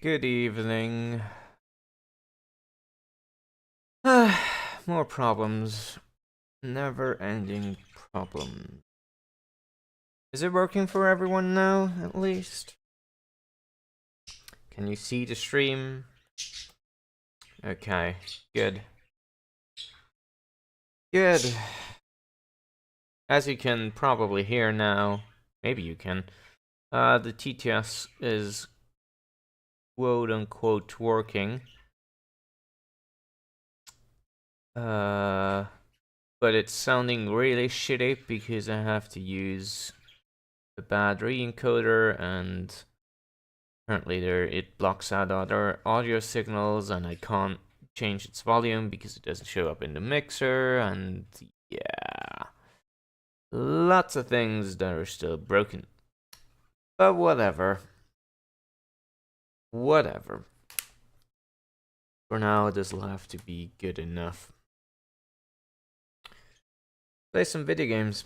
Good evening. More problems. Never-ending problems. Is it working for everyone now, at least? Can you see the stream? Okay, good. Good. As you can probably hear now, maybe you can, the TTS is quote-unquote working. But it's sounding really shitty because I have to use a battery encoder, and apparently it blocks out other audio signals, and I can't change its volume because it doesn't show up in the mixer, and yeah, lots of things that are still broken. But whatever. Whatever. For now, this will have to be good enough. Play some video games.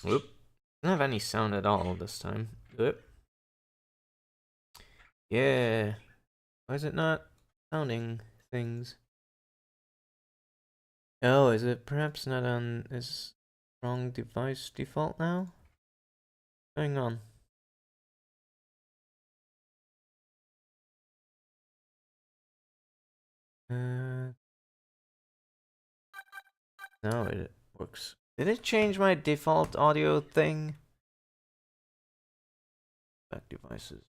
Whoop. Didn't have any sound at all this time. Whoop. Yeah. Why is it not sounding things? Oh, is it perhaps not on this wrong device default now? What's going on? No, it works. Did it change my default audio thing? Back devices.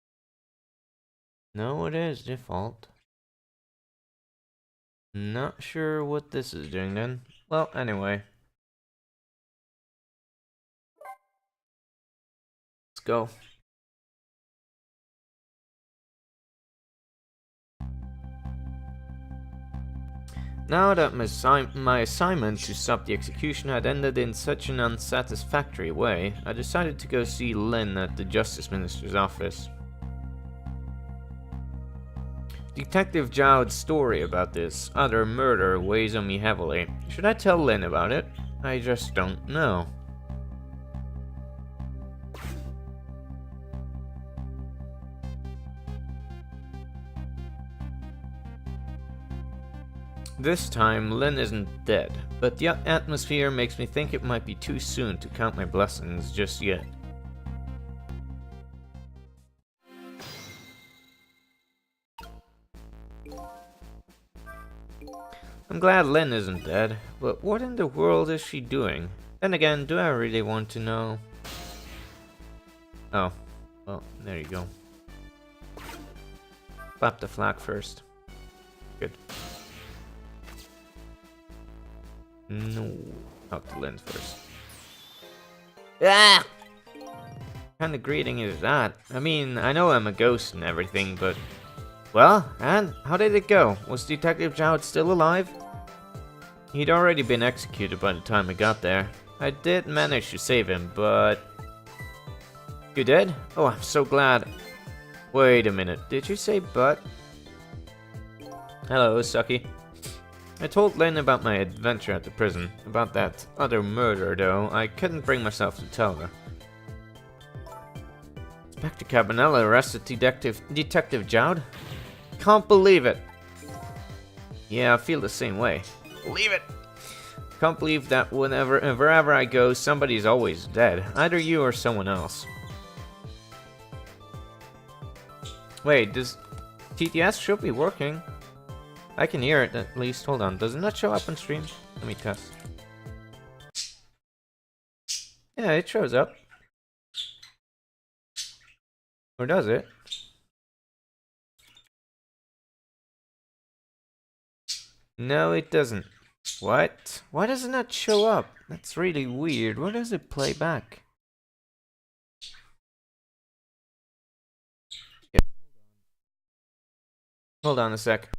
No, it is default. Not sure what this is doing then. Well, anyway. Let's go. Now that my assignment to stop the execution had ended in such an unsatisfactory way, I decided to go see Lynn at the Justice Minister's office. Detective Jowd's story about this other murder weighs on me heavily. Should I tell Lynn about it? I just don't know. This time, Lynn isn't dead, but the atmosphere makes me think it might be too soon to count my blessings just yet. I'm glad Lynn isn't dead, but what in the world is she doing? Then again, do I really want to know? Oh, well, there you go. Flap the flag first. Good. No, talk to Lynn first. Ah! What kind of greeting is that? I mean, I know I'm a ghost and everything, but... Well, and how did it go? Was Detective Jowd still alive? He'd already been executed by the time I got there. I did manage to save him, but... You did? Oh, I'm so glad. Wait a minute, did you say but? Hello, Sucky. I told Lynn about my adventure at the prison. About that other murder, though, I couldn't bring myself to tell her. Inspector Cabanella arrested Detective Jowd? Can't believe it. Yeah, I feel the same way. Believe it. Can't believe that wherever I go, somebody's always dead. Either you or someone else. Wait, does TTS should be working? I can hear it at least. Hold on, does it not show up on stream? Let me test. Yeah, it shows up. Or does it? No, it doesn't. What? Why does it not show up? That's really weird. Where does it play back? Yeah. Hold on a sec.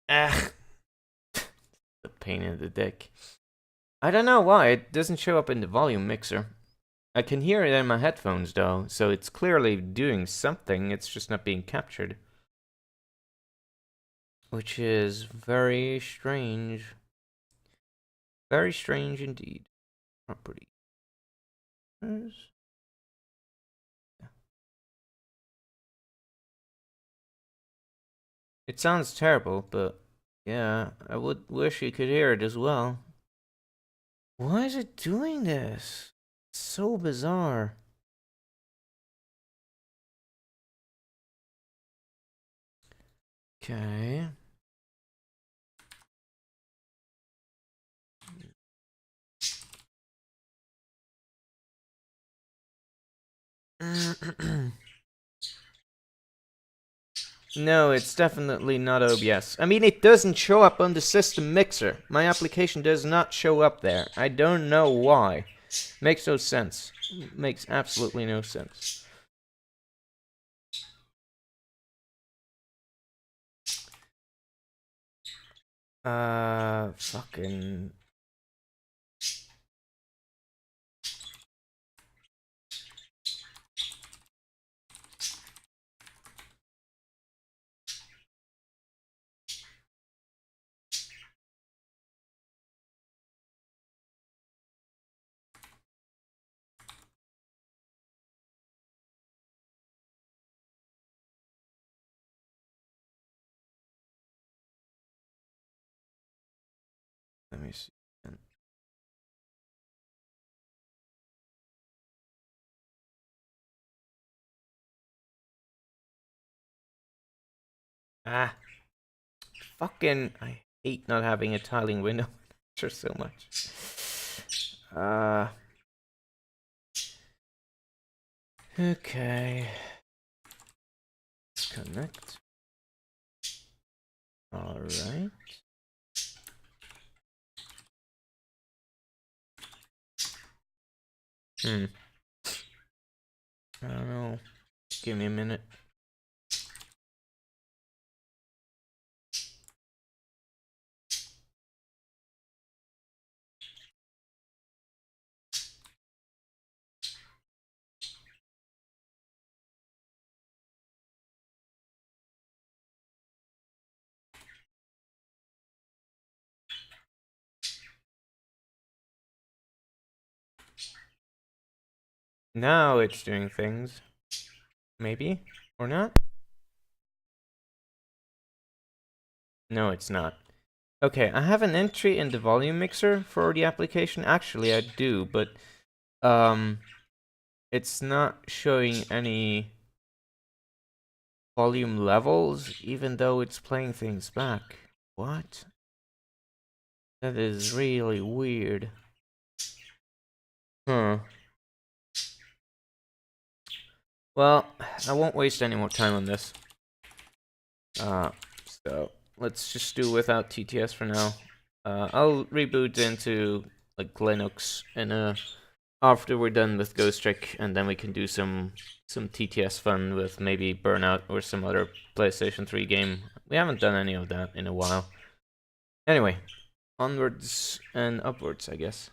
Ah, the pain in the dick. I don't know why it doesn't show up in the volume mixer. I can hear it in my headphones though, so it's clearly doing something, it's just not being captured. Which is very strange. Very strange indeed. Property. It sounds terrible, but yeah, I would wish you could hear it as well. Why is it doing this? It's so bizarre. Okay. No, it's definitely not OBS. I mean, it doesn't show up on the system mixer. My application does not show up there. I don't know why. Makes no sense. Makes absolutely no sense. Fucking... Let me see. Ah. Fucking... I hate not having a tiling window so much. Okay. Let's connect. Alright. I don't know. Give me a minute. Now it's doing things. Maybe? Or not? No, it's not. Okay, I have an entry in the volume mixer for the application. Actually, I do, but it's not showing any volume levels, even though it's playing things back. What? That is really weird. Huh. Well, I won't waste any more time on this. So let's just do without TTS for now. I'll reboot into like Linux and after we're done with Ghost Trick, and then we can do some TTS fun with maybe Burnout or some other PlayStation 3 game. We haven't done any of that in a while. Anyway, onwards and upwards, I guess.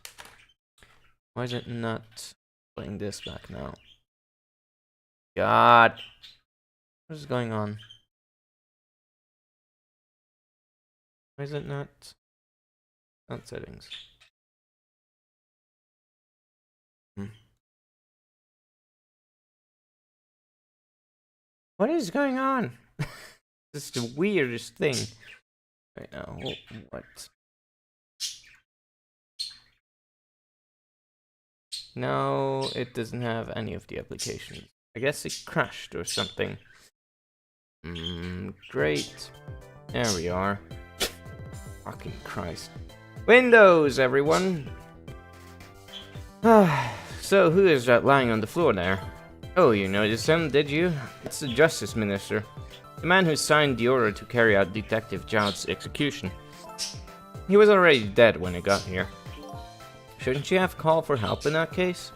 Why is it not playing this back now? God, what is going on? Why is it not settings? What is going on? This is the weirdest thing right now. What? No, it doesn't have any of the applications. I guess it crashed or something. Great. There we are. Fucking Christ. Windows, everyone! So, who is that lying on the floor there? Oh, you noticed him, did you? It's the Justice Minister. The man who signed the order to carry out Detective Zhao's execution. He was already dead when I got here. Shouldn't you have called for help in that case?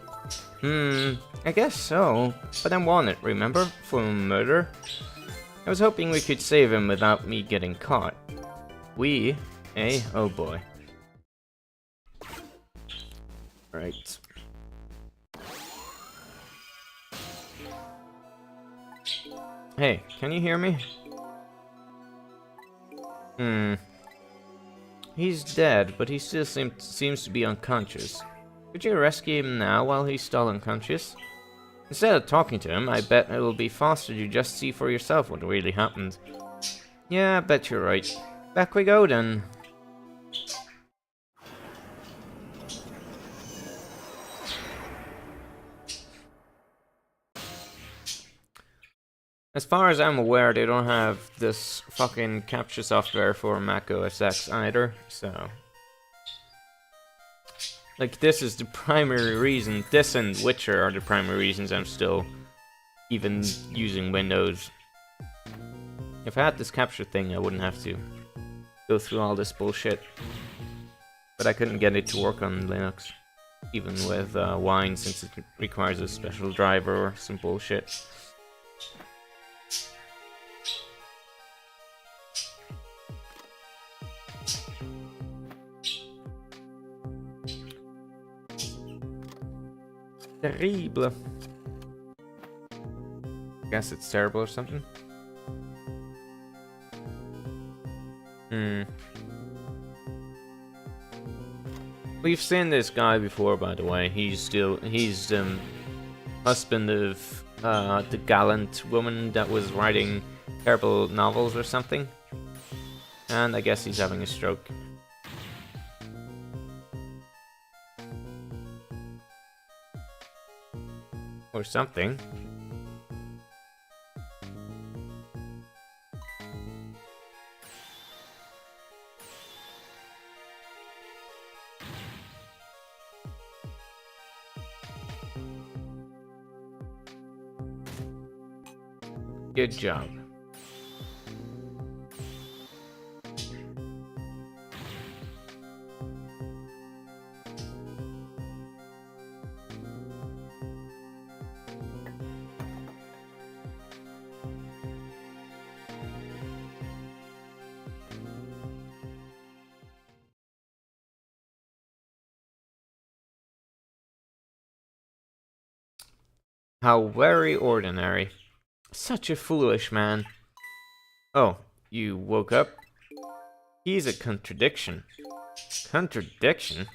I guess so. But I'm wanted, remember? For murder? I was hoping we could save him without me getting caught. We? Eh? Oh boy. Right. Hey, can you hear me? He's dead, but he still seems to be unconscious. Could you rescue him now while he's still unconscious? Instead of talking to him, I bet it will be faster to just see for yourself what really happened. Yeah, I bet you're right. Back we go then. As far as I'm aware, they don't have this fucking capture software for Mac OS X either, so... Like, this is the primary reason, this and Witcher are the primary reasons I'm still even using Windows. If I had this capture thing, I wouldn't have to go through all this bullshit. But I couldn't get it to work on Linux, even with Wine, since it requires a special driver or some bullshit. Terrible. Guess it's terrible or something. We've seen this guy before, by the way. He's husband of the gallant woman that was writing terrible novels or something. And I guess he's having a stroke. Or something. Good job. How very ordinary. Such a foolish man. Oh, you woke up? He's a contradiction. Contradiction?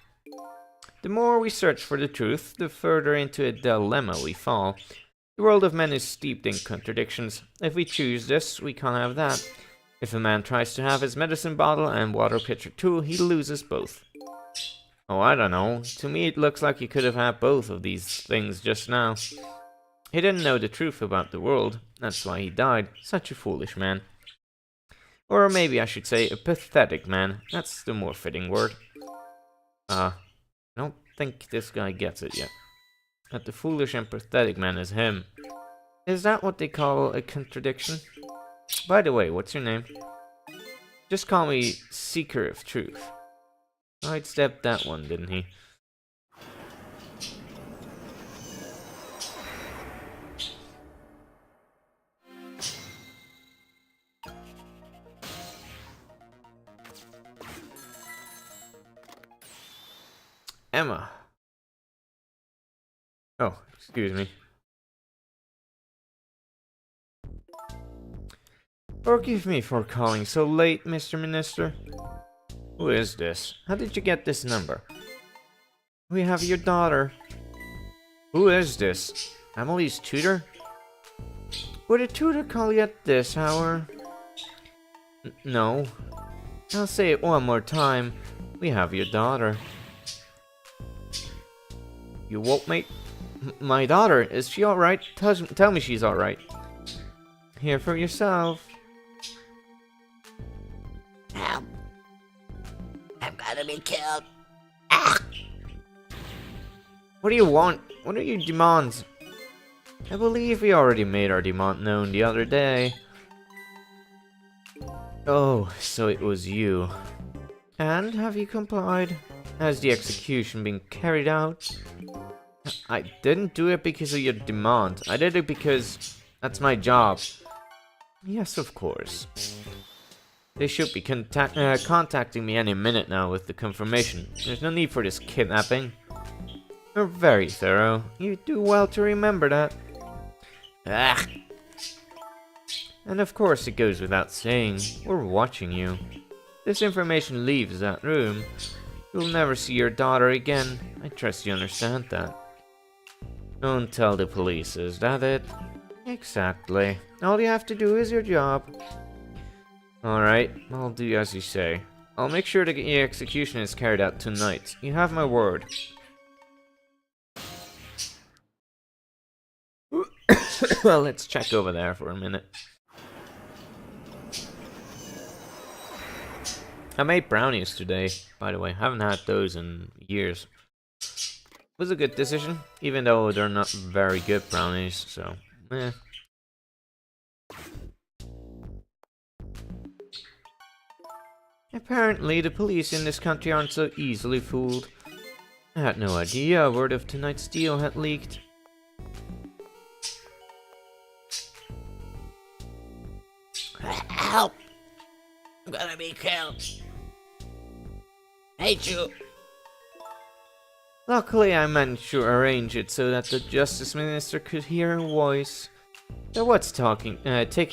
The more we search for the truth, the further into a dilemma we fall. The world of men is steeped in contradictions. If we choose this, we can't have that. If a man tries to have his medicine bottle and water pitcher too, he loses both. Oh, I don't know. To me it looks like he could have had both of these things just now. He didn't know the truth about the world, that's why he died. Such a foolish man. Or maybe I should say a pathetic man, that's the more fitting word. I don't think this guy gets it yet. That the foolish and pathetic man is him. Is that what they call a contradiction? By the way, what's your name? Just call me Seeker of Truth. Sidestepped that one, didn't he? Emma. Oh, excuse me. Forgive me for calling so late, Mr. Minister. Who is this? How did you get this number? We have your daughter. Who is this? Emily's tutor? Would a tutor call you at this hour? No. I'll say it one more time. We have your daughter. You woke me? My daughter, is she alright? Tell me she's alright. Hear for yourself. Help. I'm gonna be killed. Ah! What do you want? What are your demands? I believe we already made our demand known the other day. Oh, so it was you. And have you complied? Has the execution been carried out? I didn't do it because of your demand. I did it because that's my job. Yes, of course. They should be contacting me any minute now with the confirmation. There's no need for this kidnapping. You're very thorough. You do well to remember that. Ugh. And of course it goes without saying, we're watching you. This information leaves that room. You'll never see your daughter again. I trust you understand that. Don't tell the police, is that it? Exactly. All you have to do is your job. Alright, I'll do as you say. I'll make sure the execution is carried out tonight. You have my word. Well, let's check over there for a minute. I made brownies today, by the way. Haven't had those in years. Was a good decision, even though they're not very good brownies, so eh. Apparently, the police in this country aren't so easily fooled. I had no idea word of tonight's deal had leaked. Help! I'm gonna be killed. Hate you. Luckily, I managed to arrange it so that the Justice Minister could hear her voice. So what's taking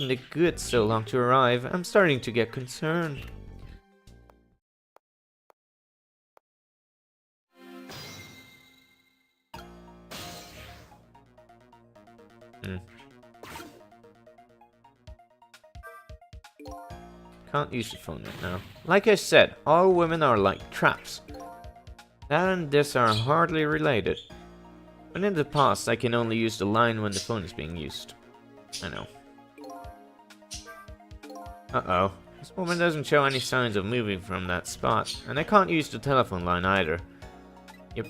the goods so long to arrive? I'm starting to get concerned. Can't use the phone right now. Like I said, all women are like traps. That and this are hardly related. But in the past, I can only use the line when the phone is being used. I know. Uh-oh. This woman doesn't show any signs of moving from that spot. And I can't use the telephone line either. Yep.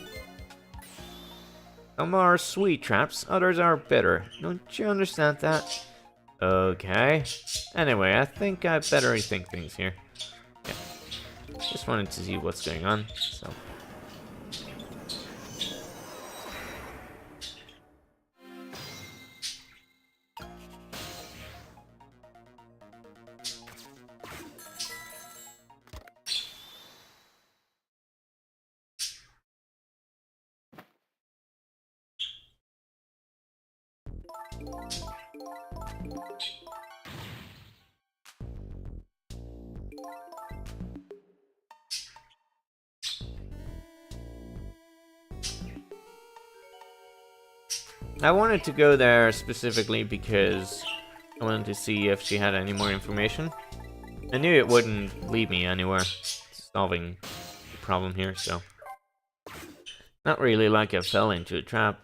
Some are sweet traps, others are bitter. Don't you understand that? Okay. Anyway, I think I better rethink things here. Yeah. Just wanted to see what's going on, so... I wanted to go there specifically because I wanted to see if she had any more information. I knew it wouldn't lead me anywhere solving the problem here, so... Not really like I fell into a trap.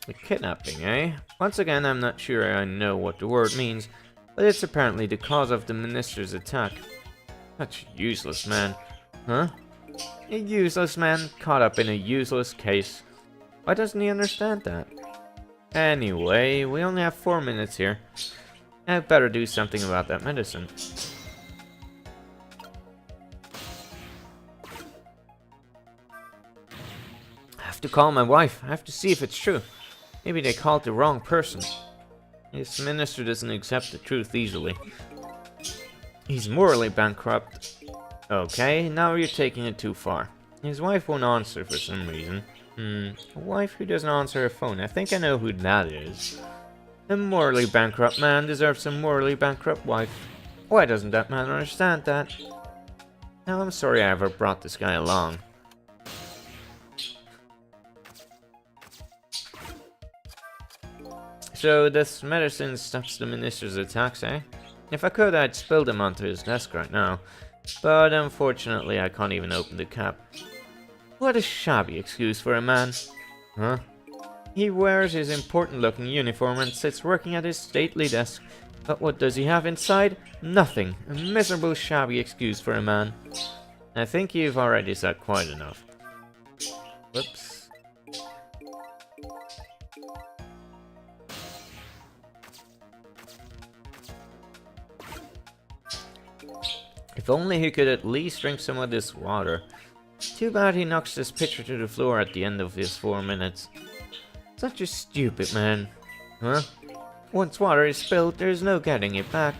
The kidnapping, eh? Once again, I'm not sure I know what the word means, but it's apparently the cause of the minister's attack. Such a useless man. Huh? A useless man caught up in a useless case. Why doesn't he understand that? Anyway, we only have 4 minutes here. I'd better do something about that medicine. I have to call my wife. I have to see if it's true. Maybe they called the wrong person. This minister doesn't accept the truth easily. He's morally bankrupt. Okay, now you're taking it too far. His wife won't answer for some reason. A wife who doesn't answer her phone. I think I know who that is. A morally bankrupt man deserves a morally bankrupt wife. Why doesn't that man understand that? Now I'm sorry I ever brought this guy along. So this medicine stops the minister's attacks, eh? If I could, I'd spill them onto his desk right now. But unfortunately, I can't even open the cap. What a shabby excuse for a man. Huh? He wears his important-looking uniform and sits working at his stately desk. But what does he have inside? Nothing. A miserable, shabby excuse for a man. I think you've already said quite enough. Whoops. If only he could at least drink some of this water. Too bad he knocks this picture to the floor at the end of his 4 minutes. Such a stupid man. Huh? Once water is spilled, there is no getting it back.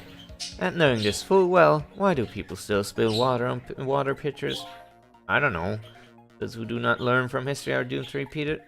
And knowing this full well, why do people still spill water on water pitchers? I don't know. Those who do not learn from history are doomed to repeat it.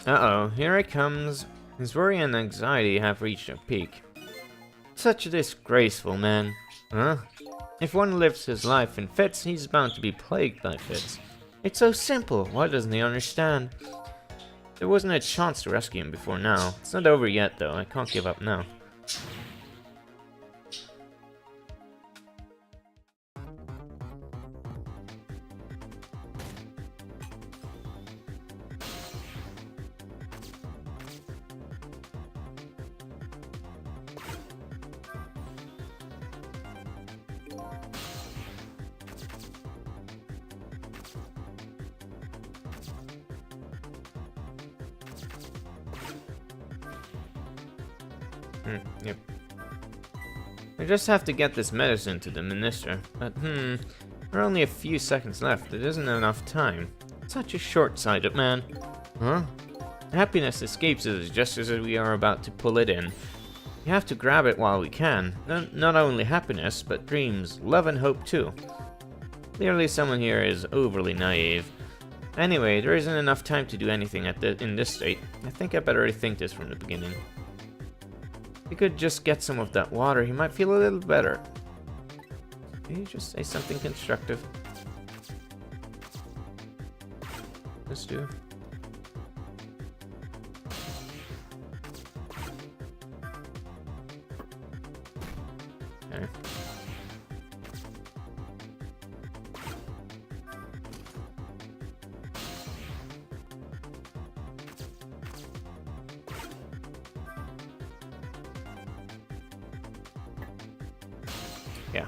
Uh-oh, here it comes. His worry and anxiety have reached a peak. Such a disgraceful man. Huh? If one lives his life in fits, he's bound to be plagued by fits. It's so simple, why doesn't he understand? There wasn't a chance to rescue him before now. It's not over yet though, I can't give up now. Yep. I just have to get this medicine to the minister, but there are only a few seconds left. There isn't enough time. Such a short-sighted man. Huh? Happiness escapes us just as we are about to pull it in. We have to grab it while we can. Not only happiness, but dreams, love and hope too. Clearly someone here is overly naive. Anyway, there isn't enough time to do anything in this state. I think I better rethink this from the beginning. If he could just get some of that water, he might feel a little better. Can you just say something constructive? Let's do. Okay. Yeah.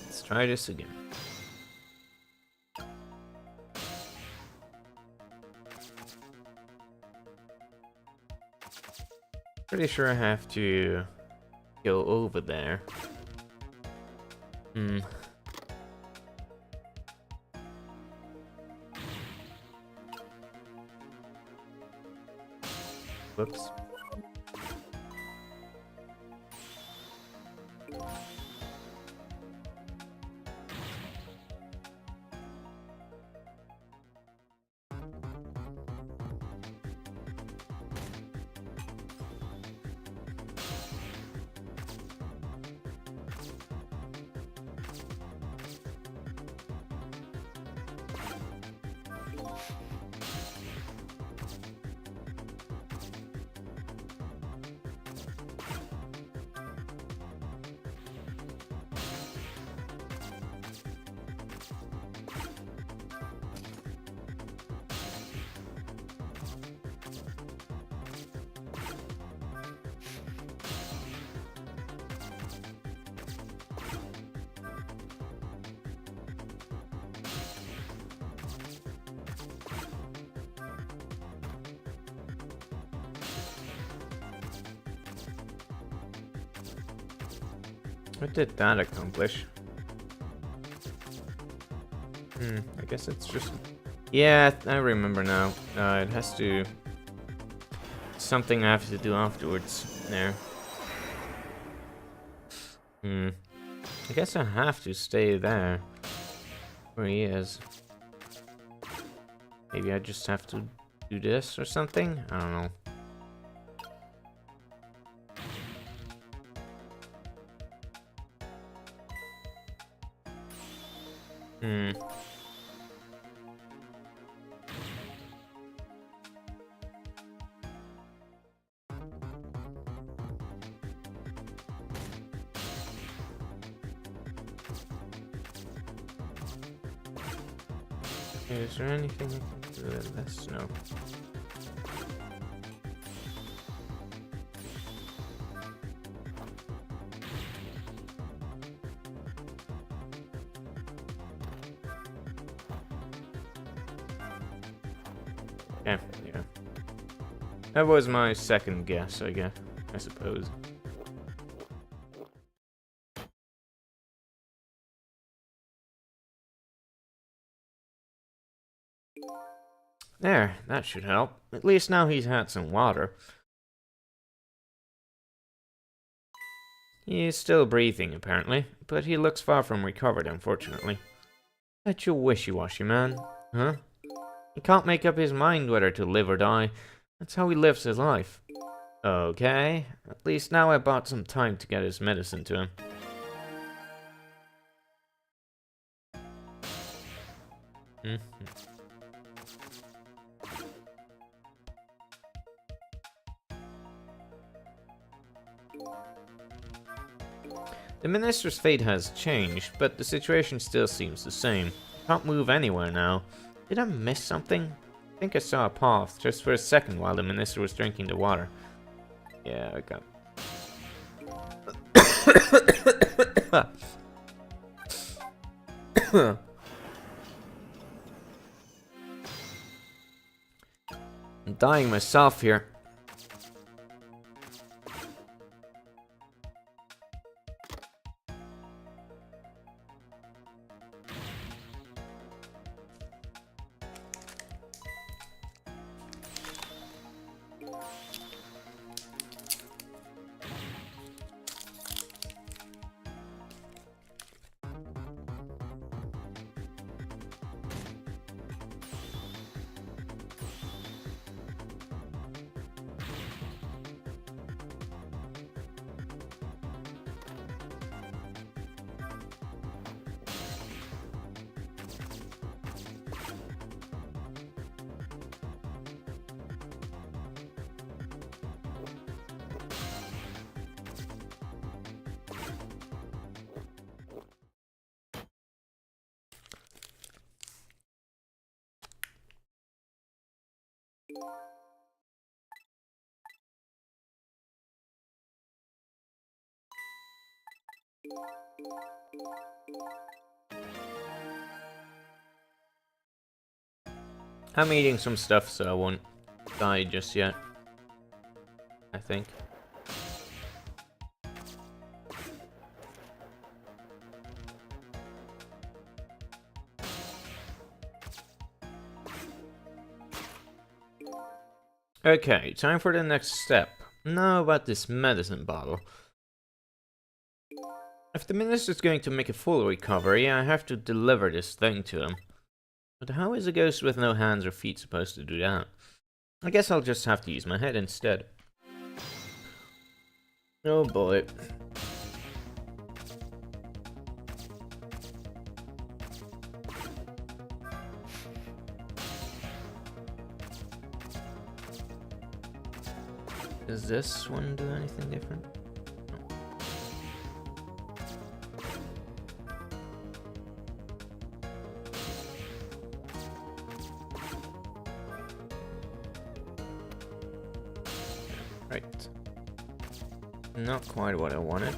Let's try this again. Pretty sure I have to go over there. Whoops. What did that accomplish? I guess it's just... Yeah, I remember now. It has to... Something I have to do afterwards. There. I guess I have to stay there. Where he is. Maybe I just have to do this or something? I don't know. Hmm. Is there anything I can do with this? No. Yeah, yeah. That was my second guess, I suppose. There, that should help. At least now he's had some water. He is still breathing, apparently, but he looks far from recovered, unfortunately. Such a wishy-washy man, huh? He can't make up his mind whether to live or die. That's how he lives his life. Okay, at least now I bought some time to get his medicine to him. The minister's fate has changed, but the situation still seems the same. Can't move anywhere now. Did I miss something? I think I saw a path just for a second while the minister was drinking the water. Yeah, I got. I'm dying myself here. I'm eating some stuff, so I won't die just yet. I think. Okay, time for the next step. Now about this medicine bottle. If the minister's going to make a full recovery, I have to deliver this thing to him. But how is a ghost with no hands or feet supposed to do that? I guess I'll just have to use my head instead. Oh boy. Does this one do anything different? Right. Not quite what I wanted.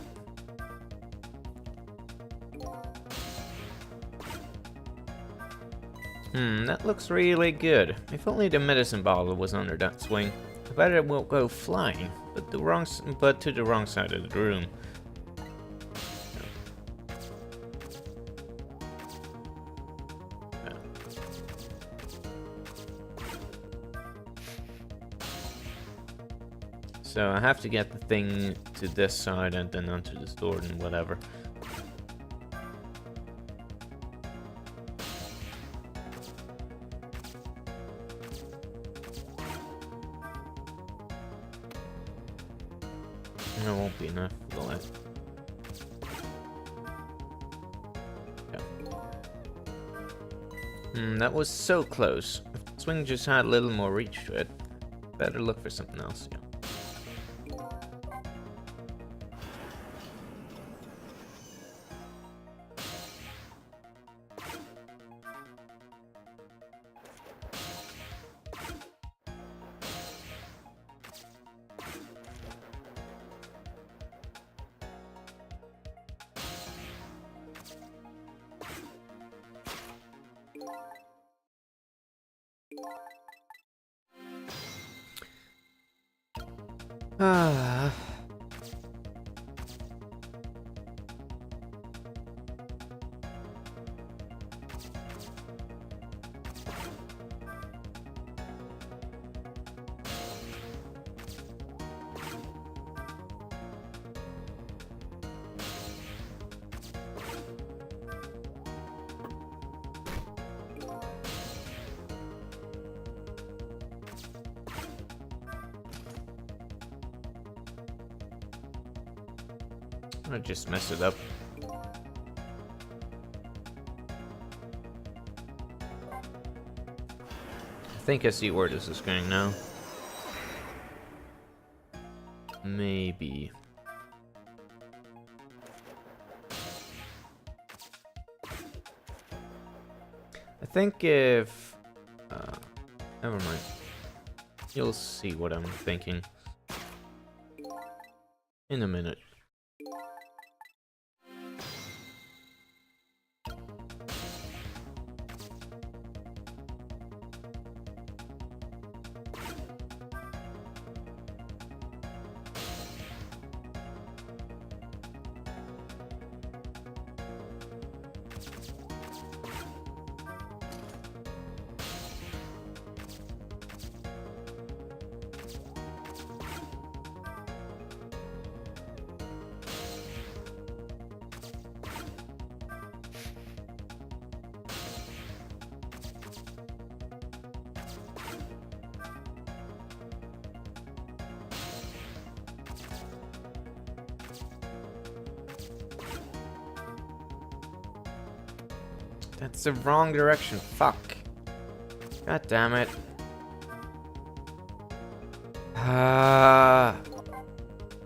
That looks really good. If only the medicine bottle was under that swing. I bet it will go flying, but to the wrong side of the room. So I have to get the thing to this side and then onto the sword and whatever. It won't be enough, will it? Yeah. That was so close. If the swing just had a little more reach to it, better look for something else, yeah. Ah. I just messed it up. I think I see where this is going now. Maybe. I think if... never mind. You'll see what I'm thinking in a minute. That's the wrong direction. Fuck. God damn it. Ah.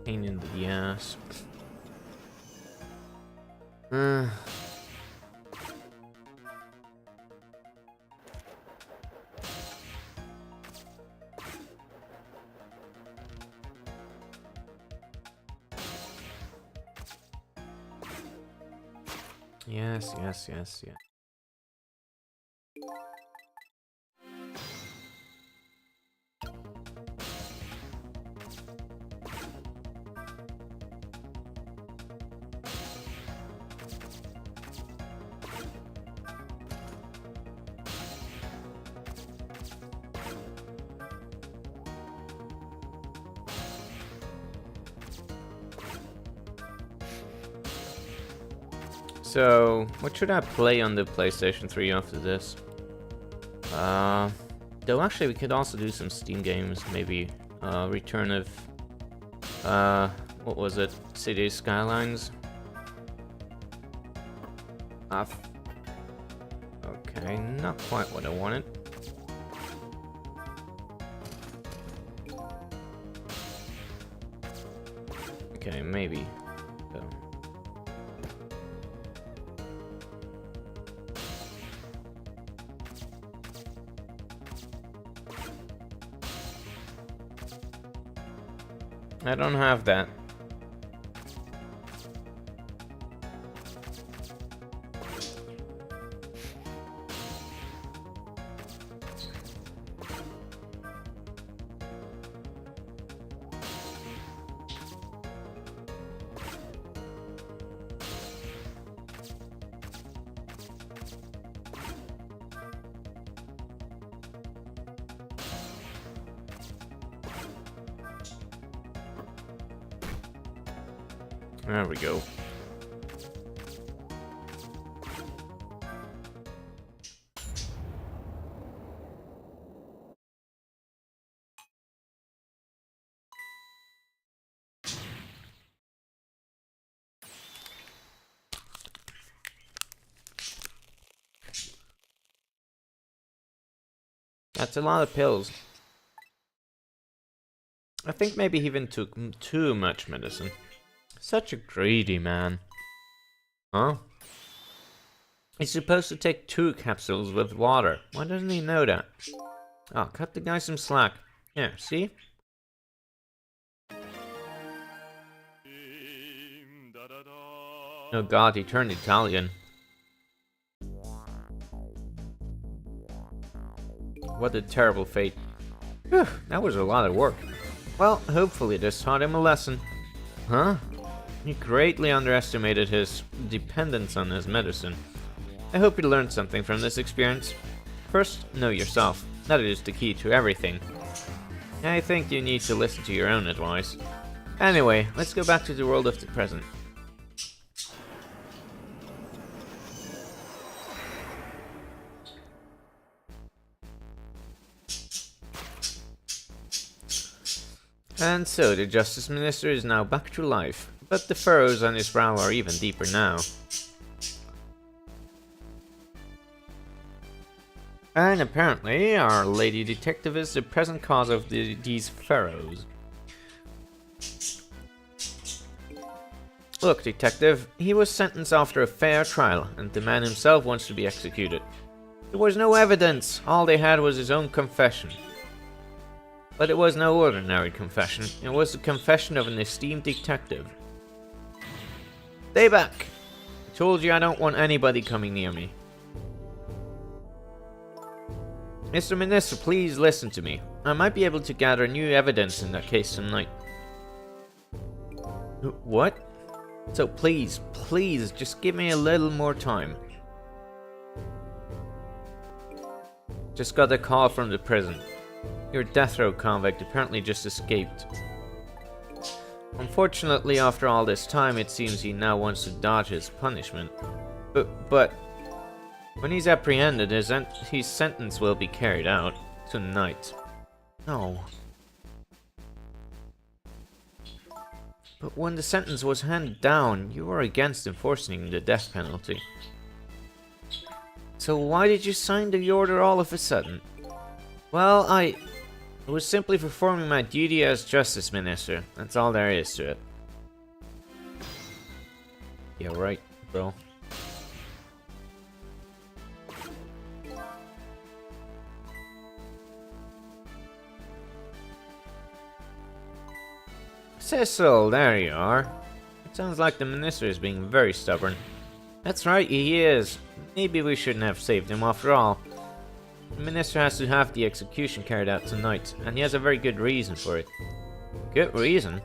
Pain in the ass. Yes, yes, yes, yes. So, what should I play on the PlayStation 3 after this? Though actually we could also do some Steam games, maybe Return of, what was it? City Skylines? Okay, not quite what I wanted. Okay, maybe. So. I don't have that. There we go. That's a lot of pills. I think maybe he even took too much medicine. Such a greedy man. Huh? He's supposed to take 2 capsules with water. Why doesn't he know that? Oh, cut the guy some slack. Yeah, see? Oh god, he turned Italian. What a terrible fate. Whew, that was a lot of work. Well, hopefully this taught him a lesson. Huh? He greatly underestimated his dependence on his medicine. I hope you learned something from this experience. First, know yourself. That is the key to everything. I think you need to listen to your own advice. Anyway, let's go back to the world of the present. And so, the Justice Minister is now back to life, but the furrows on his brow are even deeper now. And apparently, our lady detective is the present cause of these furrows. Look, detective, he was sentenced after a fair trial, and the man himself wants to be executed. There was no evidence, all they had was his own confession. But it was no ordinary confession, it was the confession of an esteemed detective. Stay back! I told you I don't want anybody coming near me. Mr. Minister, please listen to me. I might be able to gather new evidence in that case tonight. What? So please, just give me a little more time. Just got a call from the prison. Your death row convict apparently just escaped. Unfortunately, after all this time, it seems he now wants to dodge his punishment. But when he's apprehended, his sentence will be carried out tonight. No. But when the sentence was handed down, you were against enforcing the death penalty. So why did you sign the order all of a sudden? Well, I was simply performing my duty as Justice Minister. That's all there is to it. Yeah, right, bro. Cecil, there you are. It sounds like the Minister is being very stubborn. That's right, he is. Maybe we shouldn't have saved him after all. The Minister has to have the execution carried out tonight, and he has a very good reason for it. Good reason?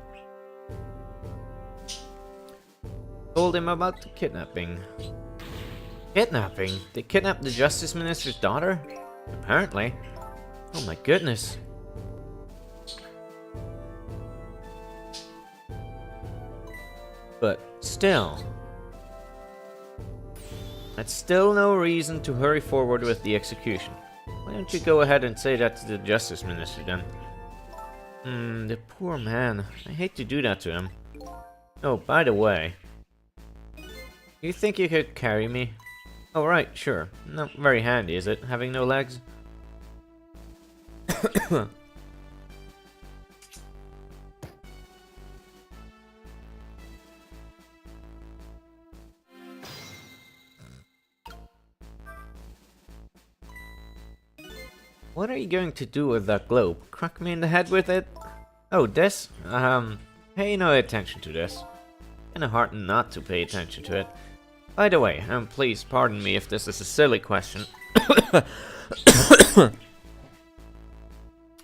Told him about the kidnapping. Kidnapping? They kidnapped the Justice Minister's daughter? Apparently. Oh my goodness. But still, that's still no reason to hurry forward with the execution. Why don't you go ahead and say that to the Justice Minister then? The poor man. I hate to do that to him. Oh, by the way, you think you could carry me? Oh right, sure. Not very handy, is it, having no legs? What are you going to do with that globe? Crack me in the head with it? Oh, this? Pay no attention to this. Kinda hard not to pay attention to it. By the way, please pardon me if this is a silly question.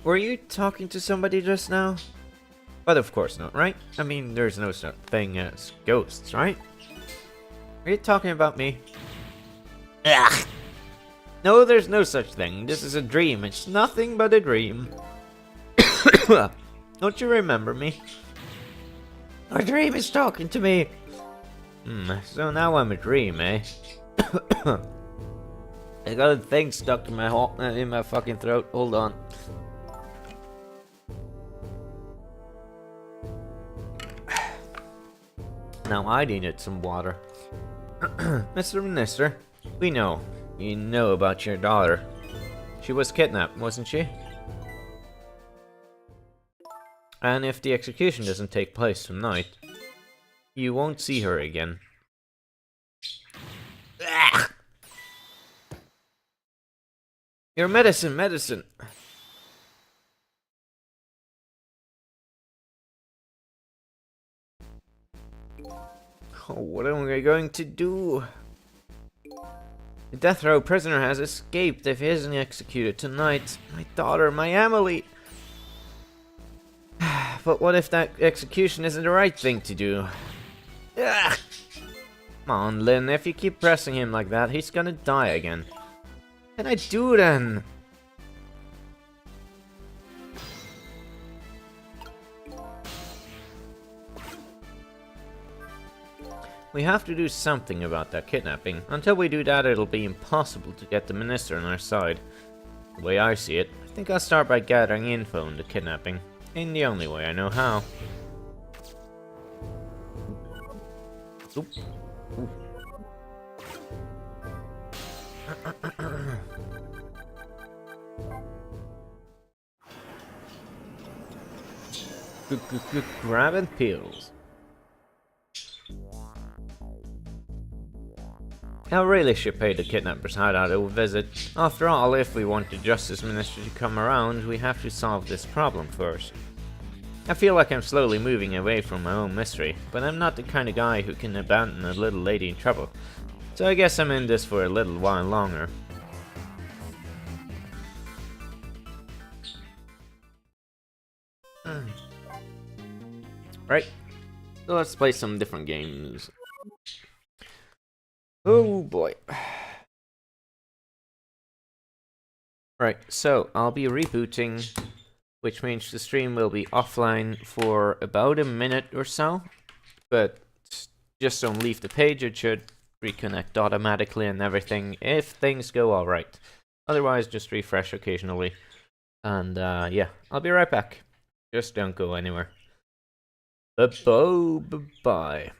Were you talking to somebody just now? But of course not, right? I mean, there's no such thing as ghosts, right? Are you talking about me? Ugh. No, there's no such thing. This is a dream. It's nothing but a dream. Don't you remember me? A dream is talking to me. So now I'm a dream, eh? I got a thing stuck in my fucking throat. Hold on. Now I needed some water. Mr. Minister, we know about your daughter. She was kidnapped, wasn't she? And if the execution doesn't take place tonight, you won't see her again. Ugh. Your medicine! Oh, what am I going to do? The death row prisoner has escaped if he isn't executed tonight. My daughter, my Emily! But what if that execution isn't the right thing to do? Ugh. Come on, Lynn, if you keep pressing him like that, he's gonna die again. What can I do then? We have to do something about that kidnapping. Until we do that, it'll be impossible to get the minister on our side. The way I see it, I think I'll start by gathering info on the kidnapping, in the only way I know how. Oop. Oop. Grabbing pills. I really should pay the kidnappers hideout a visit. After all, if we want the Justice Minister to come around, we have to solve this problem first. I feel like I'm slowly moving away from my own mystery, but I'm not the kind of guy who can abandon a little lady in trouble. So I guess I'm in this for a little while longer. Right, so let's play some different games. Oh boy. Right, so I'll be rebooting, which means the stream will be offline for about a minute or so. But just don't leave the page, it should reconnect automatically and everything if things go alright. Otherwise, just refresh occasionally. And yeah, I'll be right back. Just don't go anywhere. Bye-bye.